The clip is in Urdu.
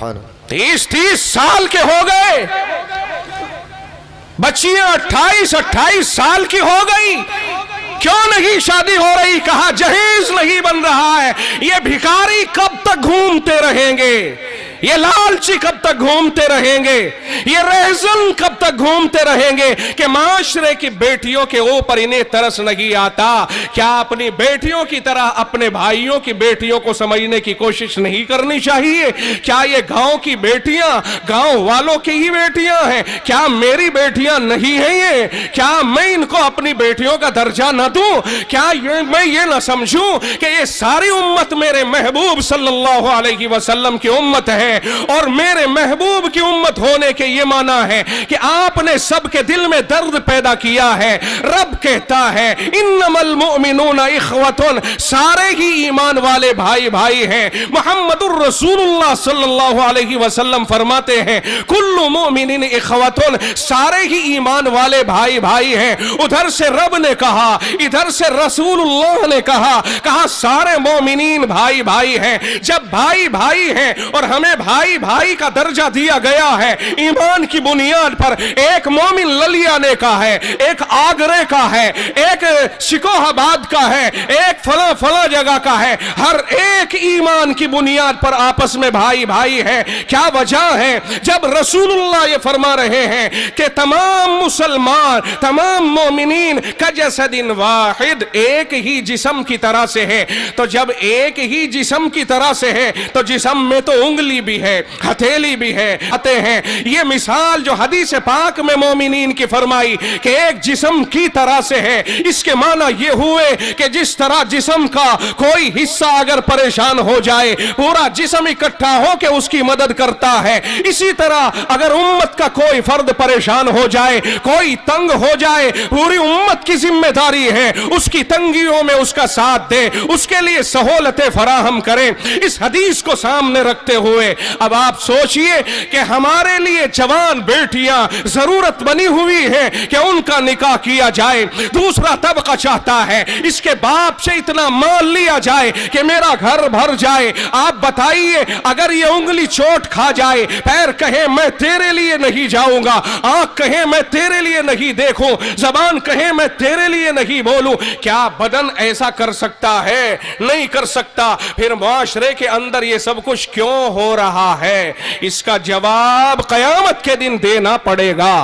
30 سال کے ہو گئے، بچیاں 28 سال کی ہو گئی، کیوں نہیں شادی ہو رہی؟ کہا جہیز نہیں بن رہا ہے۔ یہ بھکاری کب تک گھومتے رہیں گے؟ یہ لالچی کب تک گھومتے رہیں گے؟ یہ ریزن کب تک گھومتے رہیں گے کہ معاشرے کی بیٹیوں کے اوپر انہیں ترس نہیں آتا؟ کیا اپنی بیٹیوں کی طرح اپنے بھائیوں کی بیٹیوں کو سمجھنے کی کوشش نہیں کرنی چاہیے؟ کیا یہ گاؤں کی بیٹیاں گاؤں والوں کی ہی بیٹیاں ہیں؟ کیا میری بیٹیاں نہیں ہیں یہ؟ کیا میں ان کو اپنی بیٹیوں کا درجہ نہ دوں؟ کیا میں یہ نہ سمجھوں کہ یہ ساری امت میرے محبوب صلی اللہ علیہ وسلم کی امت ہے؟ اور میرے محبوب کی امت ہونے کے یہ معنی ہے کہ آپ نے سب کے دل میں درد پیدا کیا ہے۔ رب کہتا ہے انما المؤمنون اخوۃ، سارے ہی ایمان والے بھائی بھائی ہیں۔ محمد الرسول اللہ صلی اللہ علیہ وسلم فرماتے ہیں کل مؤمن اخوۃ، سارے ہی ایمان والے بھائی بھائی ہیں۔ ادھر سے رب نے کہا، ادھر سے رسول اللہ نے کہا سارے مومنین بھائی بھائی ہیں۔ جب بھائی بھائی ہیں اور ہمیں بھائی بھائی کا درجہ دیا گیا ہے ایمان کی بنیاد پر، ایک مومن للیا نے کا ہے، ایک آگرے کا ہے، ایک شکوہ آباد کا ہے، ایک فلاں جگہ کا ہے، ہر ایک ایمان کی بنیاد پر آپس میں بھائی بھائی ہے۔ کیا وجہ ہے؟ جب رسول اللہ یہ فرما رہے ہیں کہ تمام مسلمان تمام مومنین کجسد واحد، ایک ہی جسم کی طرح سے ہے، تو جب ایک ہی جسم کی طرح سے ہے تو جسم میں تو انگلی بھی ہے، ہتھیلی بھی ہے، آتے ہیں۔ یہ مثال جو حدیث پاک میں مومنین کی فرمائی کہ ایک جسم کی طرح سے ہے، اس کے معنی یہ ہوئے کہ جس طرح جسم کا کوئی حصہ اگر پریشان ہو جائے پورا جسم اکٹھا ہو کے اس کی مدد کرتا ہے، اسی طرح اگر امت کا کوئی فرد پریشان ہو جائے، کوئی تنگ ہو جائے، پوری امت کی ذمہ داری ہے اس کی تنگیوں میں اس کا ساتھ دے، اس کے لیے سہولتیں فراہم کریں۔ اس حدیث کو سامنے رکھتے ہوئے اب آپ سوچئے کہ ہمارے لیے جوان بیٹیاں ضرورت بنی ہوئی ہے کہ ان کا نکاح کیا جائے۔ دوسرا طبقہ چاہتا ہے اس کے باپ سے اتنا مال لیا جائے کہ میرا گھر بھر جائے۔ آپ بتائیے اگر یہ انگلی چوٹ کھا جائے، پیر کہے میں تیرے لیے نہیں جاؤں گا، آنکھ کہے میں تیرے لیے نہیں دیکھوں، زبان کہے میں تیرے لیے نہیں بولوں، کیا بدن ایسا کر سکتا ہے؟ نہیں کر سکتا۔ پھر معاشرے کے اندر یہ سب کچھ کیوں ہو رہا ہے؟ اس کا جواب قیامت کے دن دینا پڑے گا۔